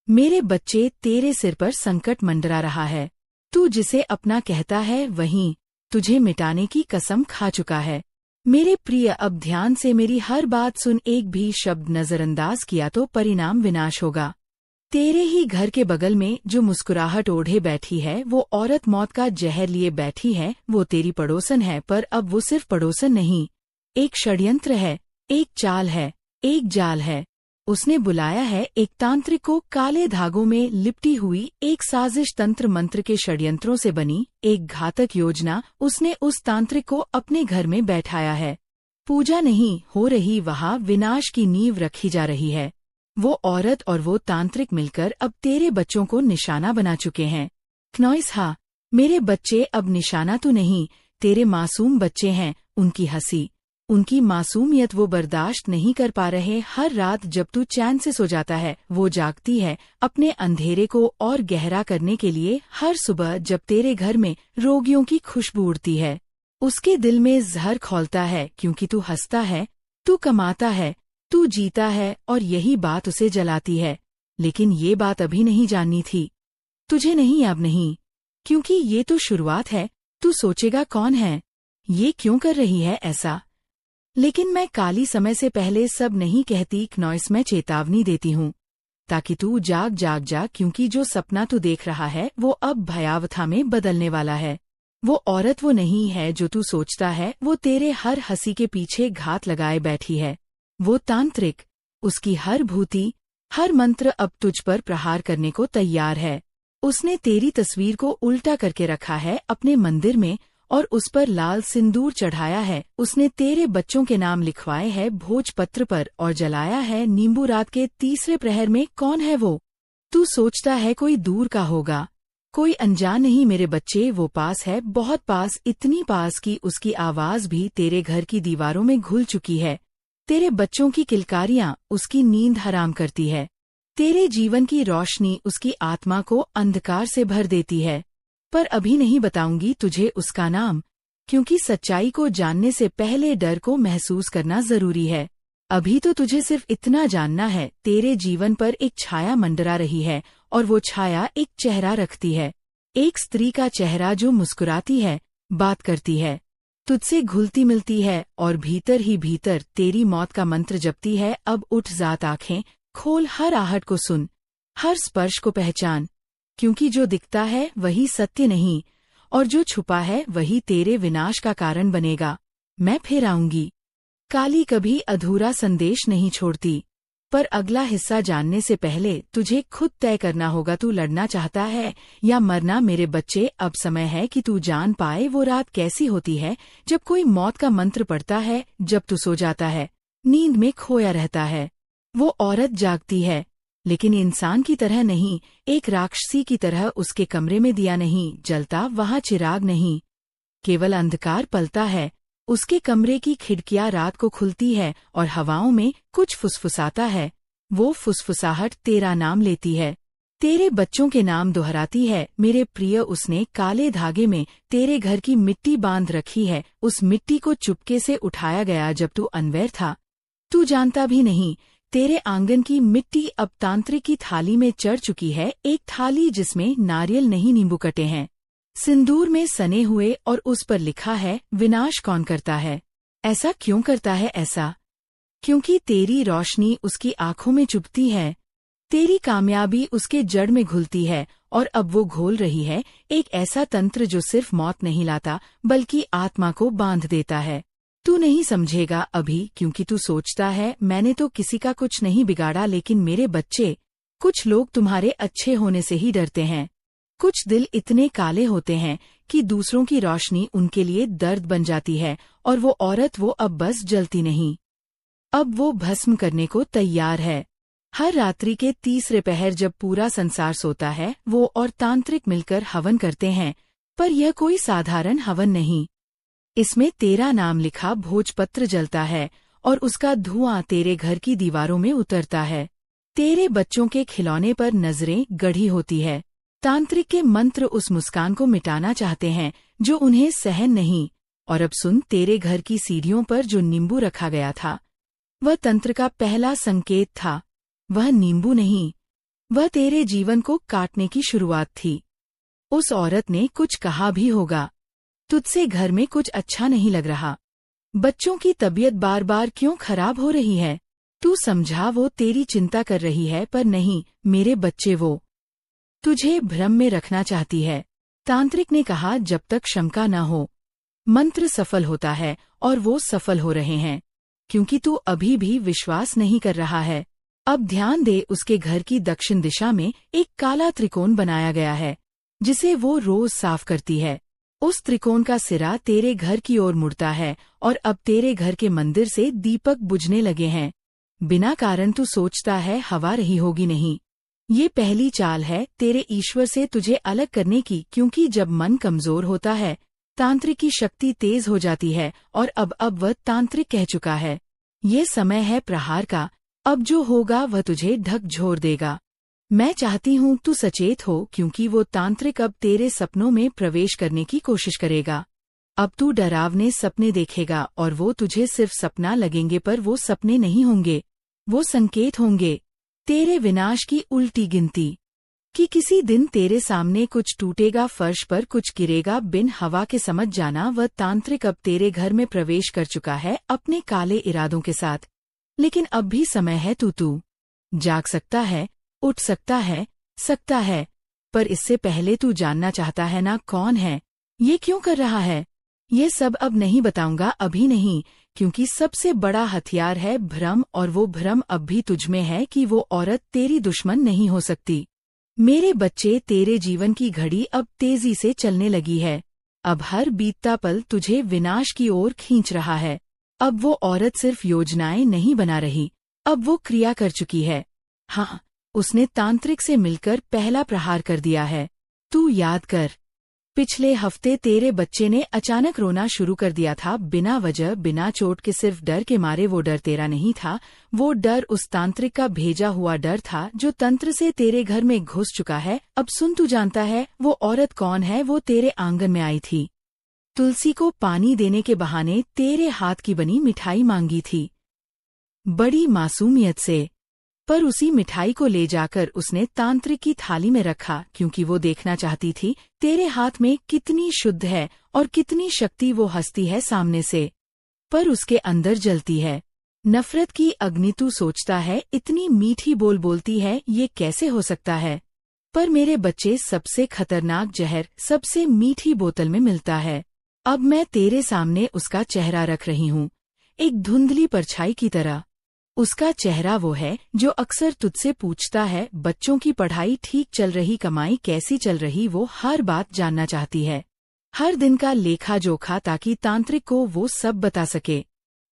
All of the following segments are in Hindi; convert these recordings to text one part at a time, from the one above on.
मेरे बच्चे, तेरे सिर पर संकट मंडरा रहा है। तू जिसे अपना कहता है वहीं तुझे मिटाने की कसम खा चुका है। मेरे प्रिय, अब ध्यान से मेरी हर बात सुन। एक भी शब्द नजरअंदाज किया तो परिणाम विनाश होगा। तेरे ही घर के बगल में जो मुस्कुराहट ओढ़े बैठी है, वो औरत मौत का जहर लिए बैठी है। वो तेरी पड़ोसन है, पर अब वो सिर्फ पड़ोसन नहीं, एक षड्यंत्र है, एक चाल है, एक जाल है। उसने बुलाया है एक तांत्रिक को, काले धागों में लिपटी हुई एक साजिश, तंत्र मंत्र के षड्यंत्रों से बनी एक घातक योजना। उसने उस तांत्रिक को अपने घर में बैठाया है। पूजा नहीं हो रही वहाँ, विनाश की नींव रखी जा रही है। वो औरत और वो तांत्रिक मिलकर अब तेरे बच्चों को निशाना बना चुके हैं। क्नॉइस, हाँ, मेरे बच्चे अब निशाना तो नहीं, तेरे मासूम बच्चे हैं। उनकी हंसी, उनकी मासूमियत वो बर्दाश्त नहीं कर पा रहे। हर रात जब तू चैन से सो जाता है, वो जागती है अपने अंधेरे को और गहरा करने के लिए। हर सुबह जब तेरे घर में रोगियों की खुशबू उड़ती है, उसके दिल में जहर खौलता है, क्योंकि तू हंसता है, तू कमाता है, तू जीता है, और यही बात उसे जलाती है। लेकिन ये बात अभी नहीं जाननी थी, तुझे नहीं, अब नहीं, क्योंकि ये तो शुरुआत है। तू सोचेगा कौन है ये, क्यों कर रही है ऐसा, लेकिन मैं काली समय से पहले सब नहीं कहती। क्नॉइस, मैं चेतावनी देती हूँ ताकि तू जाग, क्योंकि जो सपना तू देख रहा है वो अब भयावता में बदलने वाला है। वो औरत वो नहीं है जो तू सोचता है, वो तेरे हर हंसी के पीछे घात लगाए बैठी है। वो तांत्रिक, उसकी हर भूति, हर मंत्र अब तुझ पर प्रहार करने को तैयार है। उसने तेरी तस्वीर को उल्टा करके रखा है अपने मंदिर में, और उस पर लाल सिंदूर चढ़ाया है। उसने तेरे बच्चों के नाम लिखवाए हैं भोजपत्र पर और जलाया है नींबू रात के तीसरे प्रहर में। कौन है वो? तू सोचता है कोई दूर का होगा, कोई अनजान नहीं मेरे बच्चे, वो पास है, बहुत पास, इतनी पास कि उसकी आवाज भी तेरे घर की दीवारों में घुल चुकी है। तेरे बच्चों की किलकारियां उसकी नींद हराम करती है। तेरे जीवन की रोशनी उसकी आत्मा को अंधकार से भर देती है। पर अभी नहीं बताऊंगी तुझे उसका नाम, क्योंकि सच्चाई को जानने से पहले डर को महसूस करना जरूरी है। अभी तो तुझे सिर्फ इतना जानना है, तेरे जीवन पर एक छाया मंडरा रही है, और वो छाया एक चेहरा रखती है। एक स्त्री का चेहरा जो मुस्कुराती है, बात करती है, तुझसे घुलती मिलती है, और भीतर ही भीतर तेरी मौत का मंत्र जपती है। अब उठ, जात आंखें खोल, हर आहट को सुन, हर स्पर्श को पहचान, क्योंकि जो दिखता है वही सत्य नहीं, और जो छुपा है वही तेरे विनाश का कारण बनेगा। मैं फिर आऊंगी। काली कभी अधूरा संदेश नहीं छोड़ती। पर अगला हिस्सा जानने से पहले तुझे खुद तय करना होगा, तू लड़ना चाहता है या मरना। मेरे बच्चे, अब समय है कि तू जान पाए वो रात कैसी होती है जब कोई मौत का मंत्र पढ़ता है, जब तू सो जाता है, नींद में खोया रहता है। वो औरत जागती है, लेकिन इंसान की तरह नहीं, एक राक्षसी की तरह। उसके कमरे में दिया नहीं जलता, वहाँ चिराग नहीं, केवल अंधकार पलता है। उसके कमरे की खिड़कियां रात को खुलती है और हवाओं में कुछ फुसफुसाता है। वो फुसफुसाहट तेरा नाम लेती है, तेरे बच्चों के नाम दोहराती है। मेरे प्रिय, उसने काले धागे में तेरे घर की मिट्टी बांध रखी है। उस मिट्टी को चुपके से उठाया गया जब तू अनवैर था। तू जानता भी नहीं, तेरे आंगन की मिट्टी अब तांत्रिक की थाली में चढ़ चुकी है। एक थाली जिसमें नारियल नहीं, नींबू कटे हैं, सिंदूर में सने हुए, और उस पर लिखा है विनाश कौन करता है। ऐसा क्यों करता है? ऐसा क्योंकि तेरी रोशनी उसकी आंखों में चुभती है, तेरी कामयाबी उसके जड़ में घुलती है, और अब वो घोल रही है एक ऐसा तंत्र जो सिर्फ मौत नहीं लाता बल्कि आत्मा को बांध देता है। तू नहीं समझेगा अभी, क्योंकि तू सोचता है मैंने तो किसी का कुछ नहीं बिगाड़ा। लेकिन मेरे बच्चे, कुछ लोग तुम्हारे अच्छे होने से ही डरते हैं। कुछ दिल इतने काले होते हैं कि दूसरों की रोशनी उनके लिए दर्द बन जाती है। और वो औरत, वो अब बस जलती नहीं, अब वो भस्म करने को तैयार है। हर रात्रि के तीसरे पहर जब पूरा संसार सोता है, वो और तांत्रिक मिलकर हवन करते हैं। पर यह कोई साधारण हवन नहीं, इसमें तेरा नाम लिखा भोजपत्र जलता है, और उसका धुआं तेरे घर की दीवारों में उतरता है। तेरे बच्चों के खिलौने पर नजरें गढ़ी होती है। तांत्रिक के मंत्र उस मुस्कान को मिटाना चाहते हैं जो उन्हें सहन नहीं। और अब सुन, तेरे घर की सीढ़ियों पर जो नींबू रखा गया था, वह तंत्र का पहला संकेत था। वह नींबू नहीं, वह तेरे जीवन को काटने की शुरुआत थी। उस औरत ने कुछ कहा भी होगा, तुझसे घर में कुछ अच्छा नहीं लग रहा, बच्चों की तबीयत बार बार क्यों खराब हो रही है, तू समझा वो तेरी चिंता कर रही है, पर नहीं मेरे बच्चे, वो तुझे भ्रम में रखना चाहती है। तांत्रिक ने कहा, जब तक शंका न हो, मंत्र सफल होता है, और वो सफल हो रहे हैं, क्योंकि तू अभी भी विश्वास नहीं कर रहा है। अब ध्यान दे, उसके घर की दक्षिण दिशा में एक काला त्रिकोण बनाया गया है, जिसे वो रोज साफ करती है। उस त्रिकोण का सिरा तेरे घर की ओर मुड़ता है, और अब तेरे घर के मंदिर से दीपक बुझने लगे हैं। बिना कारण तू सोचता है हवा रही होगी, नहीं, ये पहली चाल है तेरे ईश्वर से तुझे अलग करने की, क्योंकि जब मन कमजोर होता है, तांत्रिक की शक्ति तेज हो जाती है, और अब वह तांत्रिक कह चुका है, ये समय है प्रहार का, अब जो होगा वह तुझे ढकझोर देगा। मैं चाहती हूँ तू सचेत हो, क्योंकि वो तांत्रिक अब तेरे सपनों में प्रवेश करने की कोशिश करेगा। अब तू डरावने सपने देखेगा, और वो तुझे सिर्फ सपना लगेंगे, पर वो सपने नहीं होंगे, वो संकेत होंगे, तेरे विनाश की उल्टी गिनती, कि किसी दिन तेरे सामने कुछ टूटेगा, फर्श पर कुछ गिरेगा बिन हवा के। समझ जाना, वह तांत्रिक अब तेरे घर में प्रवेश कर चुका है अपने काले इरादों के साथ। लेकिन अब भी समय है, तू जाग सकता है, उठ सकता है, पर इससे पहले तू जानना चाहता है ना, कौन है, ये क्यों कर रहा है। ये सब अब नहीं बताऊंगा, अभी नहीं, क्योंकि सबसे बड़ा हथियार है भ्रम, और वो भ्रम अब भी तुझमें है कि वो औरत तेरी दुश्मन नहीं हो सकती। मेरे बच्चे, तेरे जीवन की घड़ी अब तेजी से चलने लगी है। अब हर बीतता पल तुझे विनाश की ओर खींच रहा है। अब वो औरत सिर्फ योजनाएं नहीं बना रही, अब वो क्रिया कर चुकी है। हाँ, उसने तांत्रिक से मिलकर पहला प्रहार कर दिया है। तू याद कर, पिछले हफ्ते तेरे बच्चे ने अचानक रोना शुरू कर दिया था, बिना वजह, बिना चोट के, सिर्फ डर के मारे। वो डर तेरा नहीं था, वो डर उस तांत्रिक का भेजा हुआ डर था, जो तंत्र से तेरे घर में घुस चुका है। अब सुन, तू जानता है वो औरत कौन है। वो तेरे आंगन में आई थी, तुलसी को पानी देने के बहाने तेरे हाथ की बनी मिठाई मांगी थी, बड़ी मासूमियत से, पर उसी मिठाई को ले जाकर उसने तांत्रिक की थाली में रखा, क्योंकि वो देखना चाहती थी तेरे हाथ में कितनी शुद्ध है और कितनी शक्ति। वो हंसती है सामने से, पर उसके अंदर जलती है नफरत की अग्नि। तू सोचता है इतनी मीठी बोलती है, ये कैसे हो सकता है, पर मेरे बच्चे, सबसे खतरनाक जहर सबसे मीठी बोतल में मिलता है। अब मैं तेरे सामने उसका चेहरा रख रही हूँ, एक धुंधली परछाई की तरह। उसका चेहरा वो है जो अक्सर तुझसे पूछता है, बच्चों की पढ़ाई ठीक चल रही, कमाई कैसी चल रही। वो हर बात जानना चाहती है, हर दिन का लेखा जोखा, ताकि तांत्रिक को वो सब बता सके।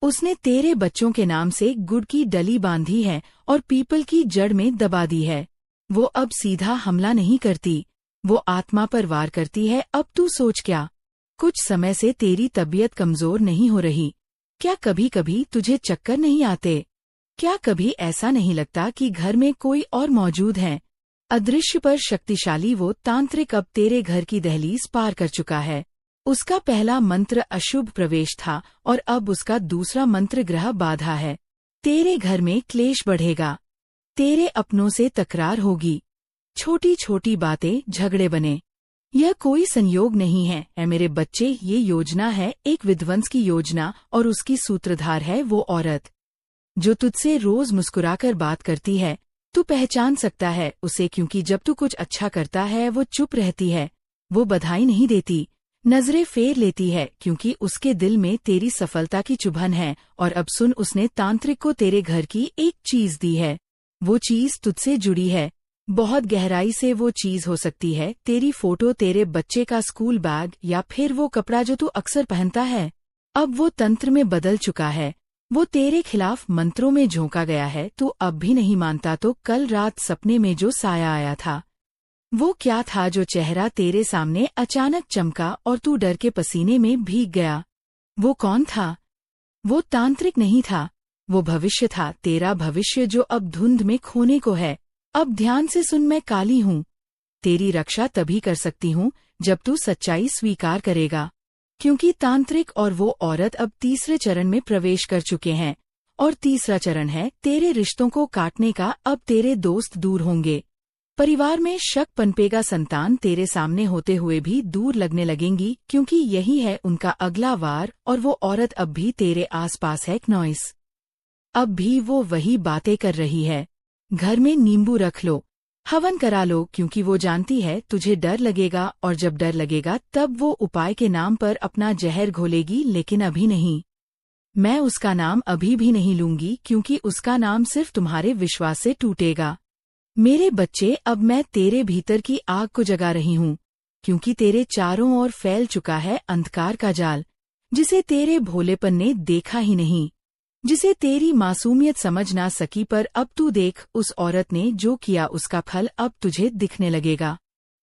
उसने तेरे बच्चों के नाम से गुड़ की डली बांधी है और पीपल की जड़ में दबा दी है। वो अब सीधा हमला नहीं करती, वो आत्मा पर वार करती है। अब तू सोच, क्या कुछ समय से तेरी तबीयत कमजोर नहीं हो रही? क्या कभी कभी तुझे चक्कर नहीं आते? क्या कभी ऐसा नहीं लगता कि घर में कोई और मौजूद है? अदृश्य पर शक्तिशाली वो तांत्रिक अब तेरे घर की दहलीज पार कर चुका है। उसका पहला मंत्र अशुभ प्रवेश था, और अब उसका दूसरा मंत्र ग्रह बाधा है। तेरे घर में क्लेश बढ़ेगा, तेरे अपनों से तकरार होगी, छोटी छोटी बातें झगड़े बने। यह कोई संयोग नहीं है ऐ मेरे बच्चे, ये योजना है एक विध्वंस की योजना, और उसकी सूत्रधार है वो औरत जो तुझसे रोज मुस्कुराकर बात करती है। तू पहचान सकता है उसे, क्योंकि जब तू कुछ अच्छा करता है वो चुप रहती है, वो बधाई नहीं देती, नजरें फेर लेती है, क्योंकि उसके दिल में तेरी सफलता की चुभन है। और अब सुन, उसने तांत्रिक को तेरे घर की एक चीज दी है। वो चीज तुझसे जुड़ी है, बहुत गहराई से। वो चीज हो सकती है तेरी फोटो, तेरे बच्चे का स्कूल बैग, या फिर वो कपड़ा जो तू अक्सर पहनता है। अब वो तंत्र में बदल चुका है, वो तेरे खिलाफ मंत्रों में झोंका गया है। तू अब भी नहीं मानता तो कल रात सपने में जो साया आया था, वो क्या था? जो चेहरा तेरे सामने अचानक चमका और तू डर के पसीने में भीग गया, वो कौन था? वो तांत्रिक नहीं था, वो भविष्य था, तेरा भविष्य, जो अब धुंध में खोने को है। अब ध्यान से सुन, मैं काली हूँ, तेरी रक्षा तभी कर सकती हूँ जब तू सच्चाई स्वीकार करेगा, क्योंकि तांत्रिक और वो औरत अब तीसरे चरण में प्रवेश कर चुके हैं। और तीसरा चरण है तेरे रिश्तों को काटने का। अब तेरे दोस्त दूर होंगे, परिवार में शक पनपेगा, संतान तेरे सामने होते हुए भी दूर लगने लगेंगी, क्योंकि यही है उनका अगला वार। और वो औरत अब भी तेरे आसपास है नॉइस। अब भी वो वही बातें कर रही है। घर में नींबू रख लो, हवन करा लो, क्योंकि वो जानती है तुझे डर लगेगा, और जब डर लगेगा तब वो उपाय के नाम पर अपना जहर घोलेगी। लेकिन अभी नहीं, मैं उसका नाम अभी भी नहीं लूंगी, क्योंकि उसका नाम सिर्फ तुम्हारे विश्वास से टूटेगा। मेरे बच्चे, अब मैं तेरे भीतर की आग को जगा रही हूँ, क्योंकि तेरे चारों ओर फैल चुका है अंधकार का जाल, जिसे तेरे भोलेपन ने देखा ही नहीं, जिसे तेरी मासूमियत समझ ना सकी। पर अब तू देख, उस औरत ने जो किया उसका फल अब तुझे दिखने लगेगा।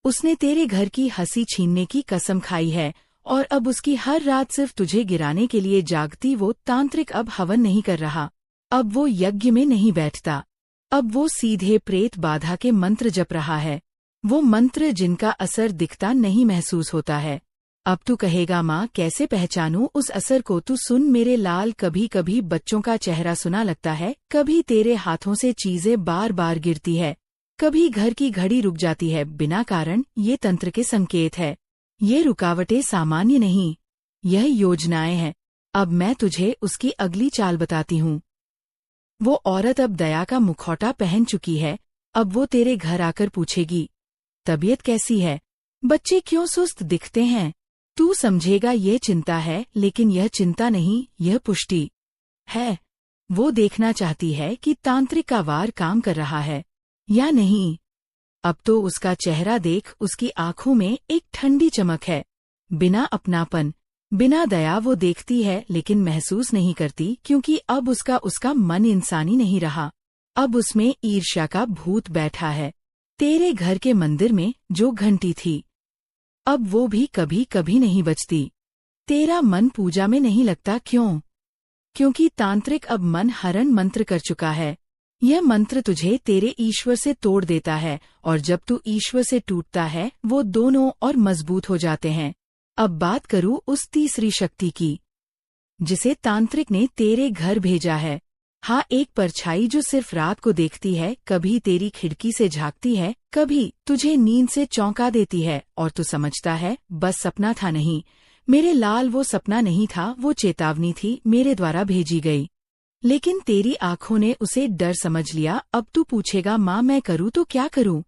उसने तेरे घर की हंसी छीनने की कसम खाई है, और अब उसकी हर रात सिर्फ तुझे गिराने के लिए जागती। वो तांत्रिक अब हवन नहीं कर रहा, अब वो यज्ञ में नहीं बैठता, अब वो सीधे प्रेत बाधा के मंत्र जप रहा है। वो मंत्र जिनका असर दिखता नहीं, महसूस होता है। अब तू कहेगा, माँ कैसे पहचानूं उस असर को? तू सुन मेरे लाल, कभी कभी बच्चों का चेहरा सुना लगता है, कभी तेरे हाथों से चीजें बार बार गिरती है, कभी घर की घड़ी रुक जाती है बिना कारण। ये तंत्र के संकेत है, ये रुकावटें सामान्य नहीं, यह योजनाएं हैं। अब मैं तुझे उसकी अगली चाल बताती हूँ। वो औरत अब दया का मुखौटा पहन चुकी है। अब वो तेरे घर आकर पूछेगी, तबीयत कैसी है? बच्चे क्यों सुस्त दिखते हैं? तू समझेगा ये चिंता है, लेकिन यह चिंता नहीं, यह पुष्टि है। वो देखना चाहती है कि तांत्रिक का वार काम कर रहा है या नहीं। अब तो उसका चेहरा देख, उसकी आंखों में एक ठंडी चमक है, बिना अपनापन, बिना दया। वो देखती है लेकिन महसूस नहीं करती, क्योंकि अब उसका मन इंसानी नहीं रहा, अब उसमें ईर्ष्या का भूत बैठा है। तेरे घर के मंदिर में जो घंटी थी, अब वो भी कभी कभी नहीं बजती। तेरा मन पूजा में नहीं लगता, क्यों? क्योंकि तांत्रिक अब मन हरण मंत्र कर चुका है। यह मंत्र तुझे तेरे ईश्वर से तोड़ देता है, और जब तू ईश्वर से टूटता है, वो दोनों और मजबूत हो जाते हैं। अब बात करूं उस तीसरी शक्ति की, जिसे तांत्रिक ने तेरे घर भेजा है। हाँ, एक परछाई जो सिर्फ रात को देखती है, कभी तेरी खिड़की से झांकती है, कभी तुझे नींद से चौंका देती है, और तू समझता है बस सपना था। नहीं मेरे लाल, वो सपना नहीं था, वो चेतावनी थी, मेरे द्वारा भेजी गई। लेकिन तेरी आंखों ने उसे डर समझ लिया। अब तू पूछेगा, माँ मैं करूँ तो क्या करूँ?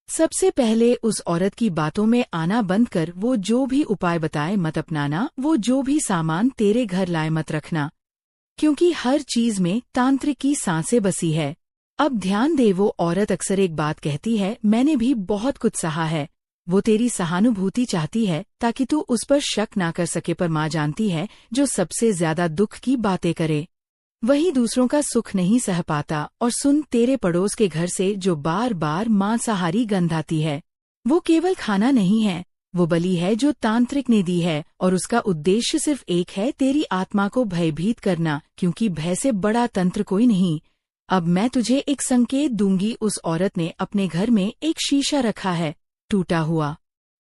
सबसे पहले उस औरत की बातों में आना बंद कर। वो जो भी उपाय बताए मत अपनाना, वो जो भी सामान तेरे घर लाए मत रखना, क्योंकि हर चीज में तांत्रिक की सांसें बसी है। अब ध्यान दे, वो औरत अक्सर एक बात कहती है, मैंने भी बहुत कुछ सहा है। वो तेरी सहानुभूति चाहती है ताकि तू उस पर शक ना कर सके। पर माँ जानती है, जो सबसे ज्यादा दुख की बातें करे वही दूसरों का सुख नहीं सह पाता। और सुन, तेरे पड़ोस के घर से जो बार बार मांसाहारी गंध आती है, वो केवल खाना नहीं है, वो बलि है जो तांत्रिक ने दी है। और उसका उद्देश्य सिर्फ एक है, तेरी आत्मा को भयभीत करना, क्योंकि भय से बड़ा तंत्र कोई नहीं। अब मैं तुझे एक संकेत दूंगी। उस औरत ने अपने घर में एक शीशा रखा है, टूटा हुआ।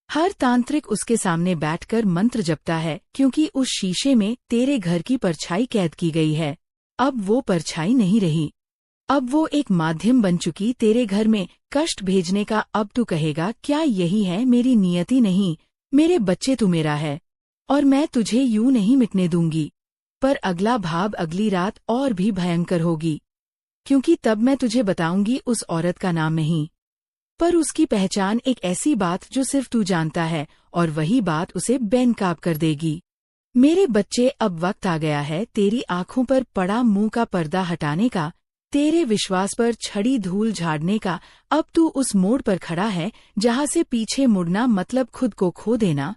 हर तांत्रिक उसके सामने बैठकर मंत्र जपता है, क्योंकि उस शीशे में तेरे घर की परछाई कैद की गई है। अब वो परछाई नहीं रही, अब वो एक माध्यम बन चुकी तेरे घर में कष्ट भेजने का। अब तू कहेगा, क्या यही है मेरी नियति? नहीं मेरे बच्चे, तू मेरा है, और मैं तुझे यूं नहीं मिटने दूंगी। पर अगला भाव, अगली रात और भी भयंकर होगी, क्योंकि तब मैं तुझे बताऊंगी उस औरत का नाम नहीं, पर उसकी पहचान। एक ऐसी बात जो सिर्फ तू जानता है, और वही बात उसे बेनकाब कर देगी। मेरे बच्चे, अब वक्त आ गया है तेरी आंखों पर पड़ा मुंह का पर्दा हटाने का, तेरे विश्वास पर छड़ी धूल झाड़ने का। अब तू उस मोड़ पर खड़ा है जहां से पीछे मुड़ना मतलब खुद को खो देना।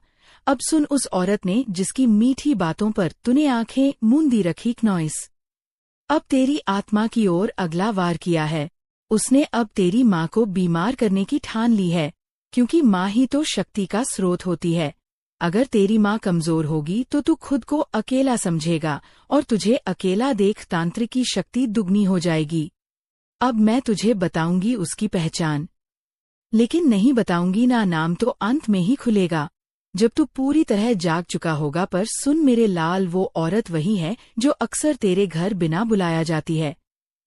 अब सुन, उस औरत ने जिसकी मीठी बातों पर तूने आंखें मूंदी रखी, नॉइस, अब तेरी आत्मा की ओर अगला वार किया है। उसने अब तेरी माँ को बीमार करने की ठान ली है, क्योंकि माँ ही तो शक्ति का स्रोत होती है। अगर तेरी माँ कमजोर होगी तो तू खुद को अकेला समझेगा, और तुझे अकेला देख तांत्रिक की शक्ति दुगनी हो जाएगी। अब मैं तुझे बताऊंगी उसकी पहचान, लेकिन नहीं बताऊंगी ना नाम, तो अंत में ही खुलेगा, जब तू पूरी तरह जाग चुका होगा। पर सुन मेरे लाल, वो औरत वही है जो अक्सर तेरे घर बिना बुलाया जाती है,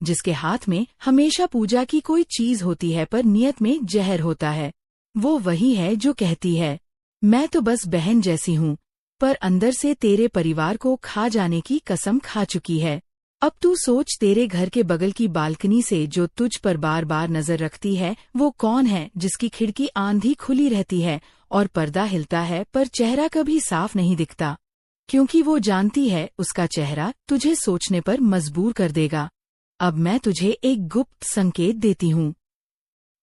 जिसके हाथ में हमेशा पूजा की कोई चीज होती है पर नियत में जहर होता है। वो वही है जो कहती है, मैं तो बस बहन जैसी हूँ, पर अंदर से तेरे परिवार को खा जाने की कसम खा चुकी है। अब तू सोच, तेरे घर के बगल की बालकनी से जो तुझ पर बार बार नजर रखती है वो कौन है, जिसकी खिड़की आंधी खुली रहती है और पर्दा हिलता है पर चेहरा कभी साफ नहीं दिखता, क्योंकि वो जानती है उसका चेहरा तुझे सोचने पर मजबूर कर देगा। अब मैं तुझे एक गुप्त संकेत देती हूँ।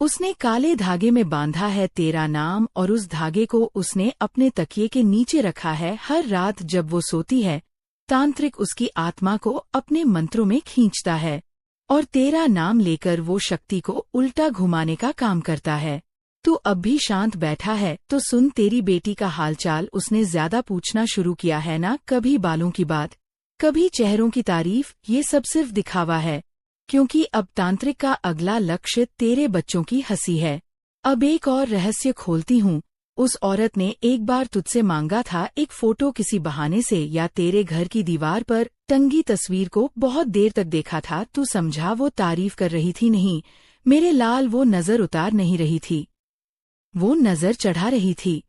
उसने काले धागे में बांधा है तेरा नाम और उस धागे को उसने अपने तकिए के नीचे रखा है। हर रात जब वो सोती है, तांत्रिक उसकी आत्मा को अपने मंत्रों में खींचता है और तेरा नाम लेकर वो शक्ति को उल्टा घुमाने का काम करता है। तू अब भी शांत बैठा है तो सुन तेरी बेटी का हालचाल। उसने ज्यादा पूछना शुरू किया है ना, कभी बालों की बात, कभी चेहरों की तारीफ। ये सब सिर्फ दिखावा है, क्योंकि अब तांत्रिक का अगला लक्ष्य तेरे बच्चों की हंसी है। अब एक और रहस्य खोलती हूँ। उस औरत ने एक बार तुझसे मांगा था एक फोटो, किसी बहाने से या तेरे घर की दीवार पर टंगी तस्वीर को बहुत देर तक देखा था। तू समझा वो तारीफ कर रही थी? नहीं मेरे लाल, वो नजर उतार नहीं रही थी, वो नजर चढ़ा रही थी।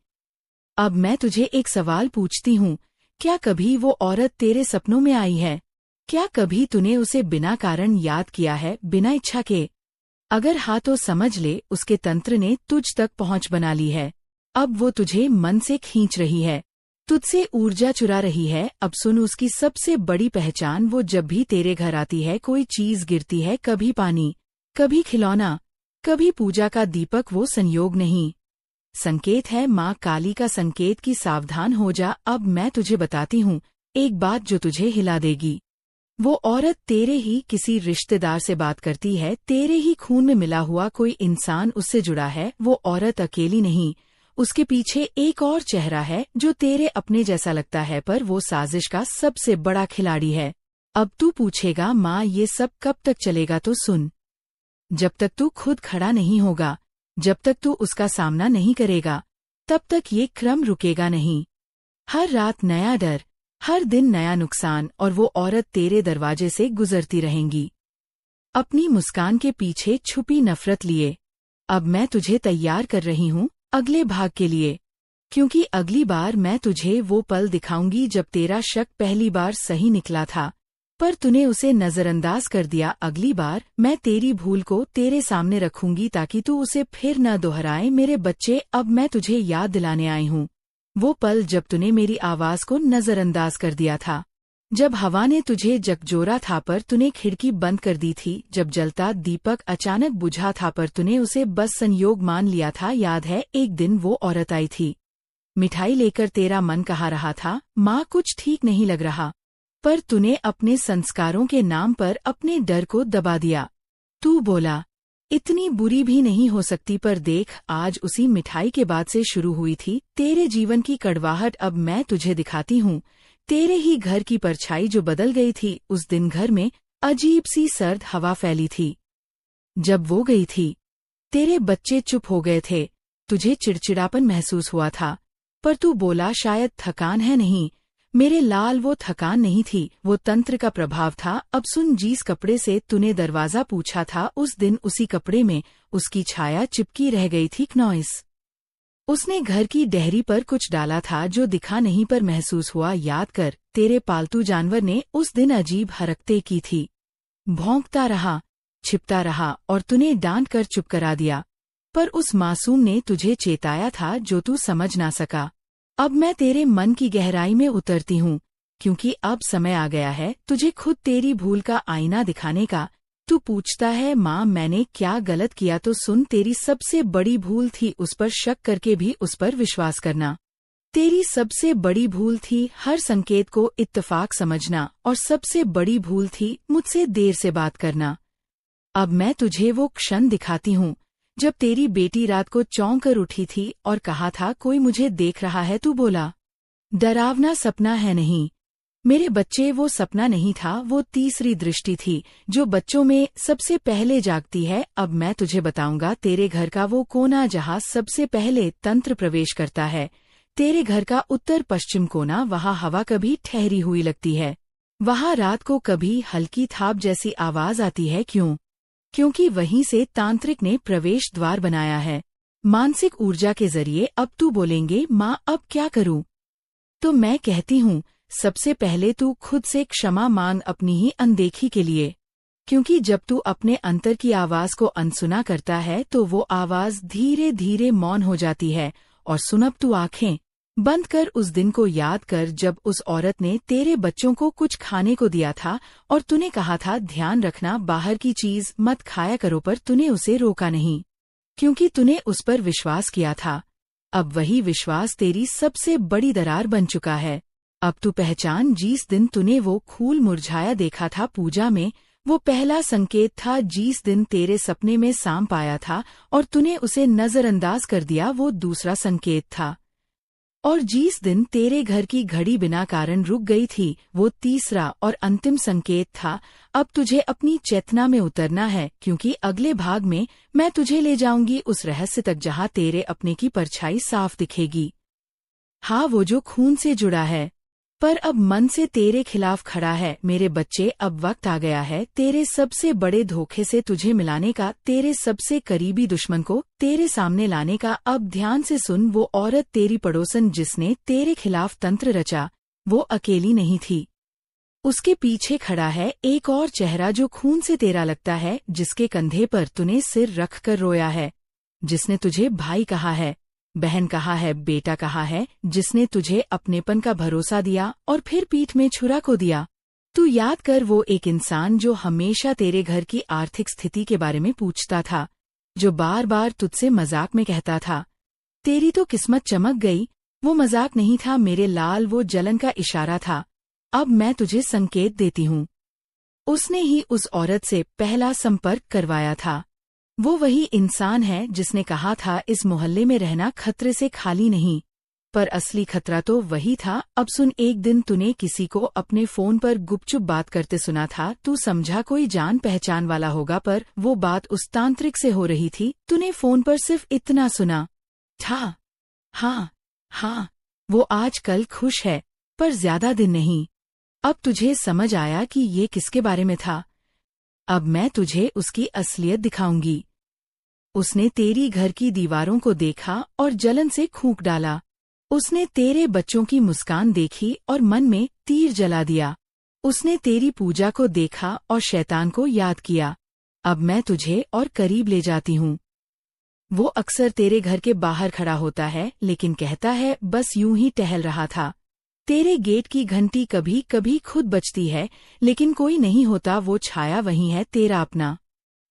अब मैं तुझे एक सवाल पूछती हूँ, क्या कभी वो औरत तेरे सपनों में आई है? क्या कभी तूने उसे बिना कारण याद किया है, बिना इच्छा के? अगर हाँ तो समझ ले, उसके तंत्र ने तुझ तक पहुंच बना ली है। अब वो तुझे मन से खींच रही है, तुझसे ऊर्जा चुरा रही है। अब सुन उसकी सबसे बड़ी पहचान, वो जब भी तेरे घर आती है कोई चीज गिरती है, कभी पानी, कभी खिलौना, कभी पूजा का दीपक। वो संयोग नहीं, संकेत है, माँ काली का संकेत कि सावधान हो जा। अब मैं तुझे बताती हूँ एक बात जो तुझे हिला देगी। वो औरत तेरे ही किसी रिश्तेदार से बात करती है, तेरे ही खून में मिला हुआ कोई इंसान उससे जुड़ा है। वो औरत अकेली नहीं, उसके पीछे एक और चेहरा है जो तेरे अपने जैसा लगता है, पर वो साजिश का सबसे बड़ा खिलाड़ी है। अब तू पूछेगा, माँ ये सब कब तक चलेगा? तो सुन, जब तक तू खुद खड़ा नहीं होगा, जब तक तू उसका सामना नहीं करेगा, तब तक ये क्रम रुकेगा नहीं। हर रात नया डर, हर दिन नया नुकसान, और वो औरत तेरे दरवाजे से गुजरती रहेंगी, अपनी मुस्कान के पीछे छुपी नफरत लिए। अब मैं तुझे तैयार कर रही हूँ अगले भाग के लिए, क्योंकि अगली बार मैं तुझे वो पल दिखाऊंगी जब तेरा शक पहली बार सही निकला था, पर तूने उसे नजरअंदाज कर दिया। अगली बार मैं तेरी भूल को तेरे सामने रखूंगी ताकि तू उसे फिर न दोहराए। मेरे बच्चे, अब मैं तुझे याद दिलाने आई हूँ वो पल जब तूने मेरी आवाज को नजरअंदाज कर दिया था, जब हवा ने तुझे झकझोरा था पर तूने खिड़की बंद कर दी थी, जब जलता दीपक अचानक बुझा था पर तूने उसे बस संयोग मान लिया था। याद है एक दिन वो औरत आई थी मिठाई लेकर, तेरा मन कहा रहा था, माँ कुछ ठीक नहीं लग रहा, पर तूने अपने संस्कारों के नाम पर अपने डर को दबा दिया। तू बोला, इतनी बुरी भी नहीं हो सकती, पर देख आज उसी मिठाई के बाद से शुरू हुई थी तेरे जीवन की कड़वाहट। अब मैं तुझे दिखाती हूँ तेरे ही घर की परछाई जो बदल गई थी। उस दिन घर में अजीब सी सर्द हवा फैली थी। जब वो गई थी, तेरे बच्चे चुप हो गए थे, तुझे चिड़चिड़ापन महसूस हुआ था, पर तू बोला शायद थकान है। नहीं मेरे लाल, वो थकान नहीं थी, वो तंत्र का प्रभाव था। अब सुन, जिस कपड़े से तूने दरवाजा पूछा था उस दिन उसी कपड़े में उसकी छाया चिपकी रह गई थी। नॉइस, उसने घर की डेहरी पर कुछ डाला था जो दिखा नहीं पर महसूस हुआ। याद कर, तेरे पालतू जानवर ने उस दिन अजीब हरकतें की थी, भौंकता रहा, छिपता रहा, और तूने डांट कर चुप करा दिया, पर उस मासूम ने तुझे चेताया था जो तू समझ ना सका। अब मैं तेरे मन की गहराई में उतरती हूँ, क्योंकि अब समय आ गया है तुझे खुद तेरी भूल का आईना दिखाने का। तू पूछता है, माँ मैंने क्या गलत किया? तो सुन, तेरी सबसे बड़ी भूल थी उस पर शक करके भी उस पर विश्वास करना। तेरी सबसे बड़ी भूल थी हर संकेत को इत्तेफाक समझना, और सबसे बड़ी भूल थी मुझसे देर से बात करना। अब मैं तुझे वो क्षण दिखाती हूँ जब तेरी बेटी रात को चौंक कर उठी थी और कहा था, कोई मुझे देख रहा है। तू बोला, डरावना सपना है? नहीं मेरे बच्चे, वो सपना नहीं था, वो तीसरी दृष्टि थी जो बच्चों में सबसे पहले जागती है। अब मैं तुझे बताऊंगा तेरे घर का वो कोना जहाँ सबसे पहले तंत्र प्रवेश करता है। तेरे घर का उत्तर पश्चिम कोना, वहाँ हवा कभी ठहरी हुई लगती है, वहाँ रात को कभी हल्की थाप जैसी आवाज आती है, क्यों? क्योंकि वहीं से तांत्रिक ने प्रवेश द्वार बनाया है। मानसिक ऊर्जा के जरिए अब तू बोलेंगे, माँ अब क्या करूँ? तो मैं कहती हूँ, सबसे पहले तू खुद से क्षमा मांग अपनी ही अनदेखी के लिए। क्योंकि जब तू अपने अंतर की आवाज को अनसुना करता है तो वो आवाज धीरे धीरे मौन हो जाती है। और सुन, अब तू आंखें बंद कर उस दिन को याद कर जब उस औरत ने तेरे बच्चों को कुछ खाने को दिया था और तूने कहा था, ध्यान रखना बाहर की चीज मत खाया करो, पर तूने उसे रोका नहीं क्योंकि तूने उस पर विश्वास किया था। अब वही विश्वास तेरी सबसे बड़ी दरार बन चुका है। अब तू पहचान, जिस दिन तूने वो फूल मुरझाया देखा था पूजा में, वो पहला संकेत था। जिस दिन तेरे सपने में सांप आया था और तूने उसे नजरअंदाज कर दिया, वो दूसरा संकेत था। और जिस दिन तेरे घर की घड़ी बिना कारण रुक गई थी, वो तीसरा और अंतिम संकेत था। अब तुझे अपनी चेतना में उतरना है, क्योंकि अगले भाग में मैं तुझे ले जाऊंगी उस रहस्य तक जहां तेरे अपने की परछाई साफ दिखेगी। हाँ, वो जो खून से जुड़ा है पर अब मन से तेरे खिलाफ खड़ा है। मेरे बच्चे, अब वक्त आ गया है तेरे सबसे बड़े धोखे से तुझे मिलाने का, तेरे सबसे करीबी दुश्मन को तेरे सामने लाने का। अब ध्यान से सुन, वो औरत तेरी पड़ोसन जिसने तेरे खिलाफ तंत्र रचा, वो अकेली नहीं थी। उसके पीछे खड़ा है एक और चेहरा जो खून से तेरा लगता है, जिसके कंधे पर तूने सिर रख कर रोया है, जिसने तुझे भाई कहा है, बहन कहा है, बेटा कहा है, जिसने तुझे अपनेपन का भरोसा दिया और फिर पीठ में छुरा को दिया। तू याद कर, वो एक इंसान जो हमेशा तेरे घर की आर्थिक स्थिति के बारे में पूछता था, जो बार बार तुझसे मजाक में कहता था, तेरी तो किस्मत चमक गई। वो मजाक नहीं था मेरे लाल, वो जलन का इशारा था। अब मैं तुझे संकेत देती हूँ। उसने ही उस औरत से पहला संपर्क करवाया था। वो वही इंसान है जिसने कहा था, इस मोहल्ले में रहना खतरे से खाली नहीं, पर असली खतरा तो वही था। अब सुन, एक दिन तूने किसी को अपने फोन पर गुपचुप बात करते सुना था। तू समझा कोई जान पहचान वाला होगा, पर वो बात उस तांत्रिक से हो रही थी। तूने फोन पर सिर्फ इतना सुना था, हाँ, वो आजकल खुश है, पर ज्यादा दिन नहीं। अब तुझे समझ आया कि ये किसके बारे में था। अब मैं तुझे उसकी असलियत दिखाऊंगी। उसने तेरी घर की दीवारों को देखा और जलन से फूंक डाला। उसने तेरे बच्चों की मुस्कान देखी और मन में तीर जला दिया। उसने तेरी पूजा को देखा और शैतान को याद किया। अब मैं तुझे और करीब ले जाती हूँ। वो अक्सर तेरे घर के बाहर खड़ा होता है, लेकिन कहता है बस यूं ही टहल रहा था। तेरे गेट की घंटी कभी कभी खुद बजती है, लेकिन कोई नहीं होता। वो छाया वही है, तेरा अपना,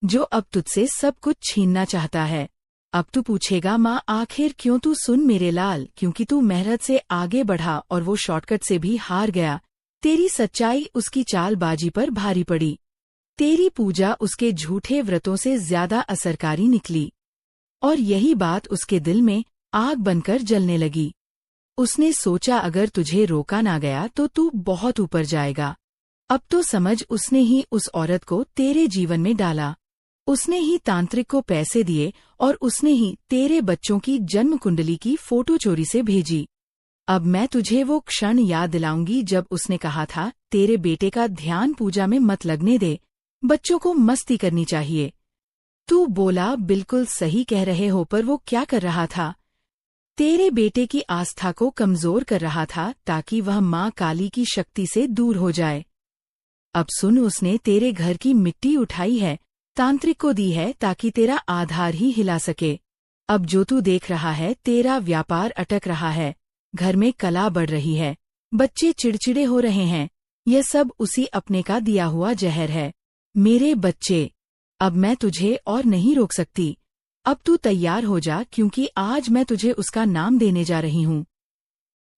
जो अब तुझसे सब कुछ छीनना चाहता है। अब तू पूछेगा, माँ आखिर क्यों? तू सुन मेरे लाल, क्योंकि तू मेहनत से आगे बढ़ा और वो शॉर्टकट से भी हार गया। तेरी सच्चाई उसकी चालबाजी पर भारी पड़ी। तेरी पूजा उसके झूठे व्रतों से ज्यादा असरकारी निकली, और यही बात उसके दिल में आग बनकर जलने लगी। उसने सोचा अगर तुझे रोका ना गया तो तू बहुत ऊपर जाएगा। अब तो समझ, उसने ही उस औरत को तेरे जीवन में डाला। उसने ही तांत्रिक को पैसे दिए और उसने ही तेरे बच्चों की जन्म कुंडली की फोटो चोरी से भेजी। अब मैं तुझे वो क्षण याद दिलाऊंगी जब उसने कहा था, तेरे बेटे का ध्यान पूजा में मत लगने दे, बच्चों को मस्ती करनी चाहिए। तू बोला, बिल्कुल सही कह रहे हो, पर वो क्या कर रहा था? तेरे बेटे की आस्था को कमजोर कर रहा था, ताकि वह माँ काली की शक्ति से दूर हो जाए। अब सुन, उसने तेरे घर की मिट्टी उठाई है, तांत्रिक को दी है, ताकि तेरा आधार ही हिला सके। अब जो तू देख रहा है, तेरा व्यापार अटक रहा है, घर में कला बढ़ रही है, बच्चे चिड़चिड़े हो रहे हैं, यह सब उसी अपने का दिया हुआ जहर है। मेरे बच्चे, अब मैं तुझे और नहीं रोक सकती। अब तू तैयार हो जा, क्योंकि आज मैं तुझे उसका नाम देने जा रही हूँ।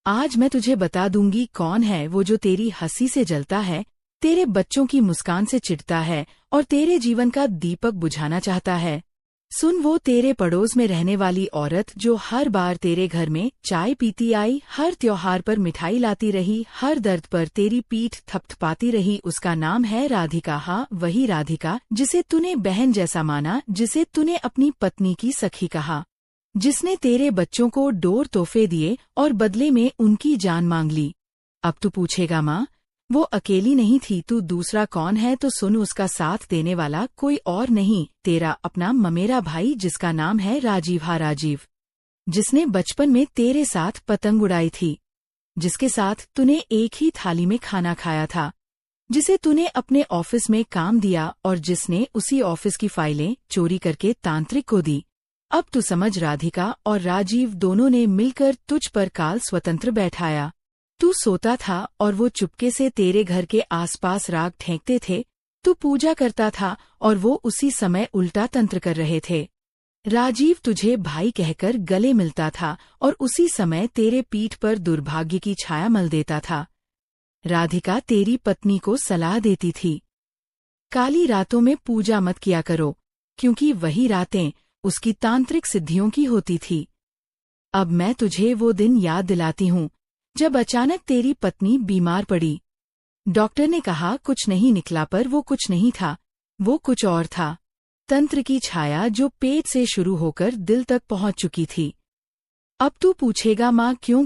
आज मैं तुझे बता दूंगी कौन है वो जो तेरी हंसी से जलता है, तेरे बच्चों की मुस्कान से चिढ़ता है और तेरे जीवन का दीपक बुझाना चाहता है। सुन, वो तेरे पड़ोस में रहने वाली औरत जो हर बार तेरे घर में चाय पीती आई, हर त्योहार पर मिठाई लाती रही, हर दर्द पर तेरी पीठ थपथपाती रही, उसका नाम है राधिका। हाँ, वही राधिका जिसे तूने बहन जैसा माना, जिसे तूने अपनी पत्नी की सखी कहा, जिसने तेरे बच्चों को डोर तोहफे दिए और बदले में उनकी जान मांग ली। अब तू पूछेगा, माँ वो अकेली नहीं थी। तू दूसरा कौन है तो सुन, उसका साथ देने वाला कोई और नहीं, तेरा अपना ममेरा भाई जिसका नाम है राजीव। हाँ, राजीव, जिसने बचपन में तेरे साथ पतंग उड़ाई थी, जिसके साथ तूने एक ही थाली में खाना खाया था, जिसे तूने अपने ऑफिस में काम दिया और जिसने उसी ऑफिस की फाइलें चोरी करके तांत्रिक को दी। अब तू समझ, राधिका और राजीव दोनों ने मिलकर तुझ पर काल स्वतंत्र बैठाया। तू सोता था और वो चुपके से तेरे घर के आसपास राग ठेंकते थे। तू पूजा करता था और वो उसी समय उल्टा तंत्र कर रहे थे। राजीव तुझे भाई कहकर गले मिलता था और उसी समय तेरे पीठ पर दुर्भाग्य की छाया मल देता था। राधिका तेरी पत्नी को सलाह देती थी, काली रातों में पूजा मत किया करो, क्योंकि वही रातें उसकी तांत्रिक सिद्धियों की होती थी। अब मैं तुझे वो दिन याद दिलाती हूँ जब अचानक तेरी पत्नी बीमार पड़ी। डॉक्टर ने कहा कुछ नहीं निकला, पर वो कुछ नहीं था, वो कुछ और था। तंत्र की छाया जो पेट से शुरू होकर दिल तक पहुंच चुकी थी। अब तू पूछेगा, माँ क्यों?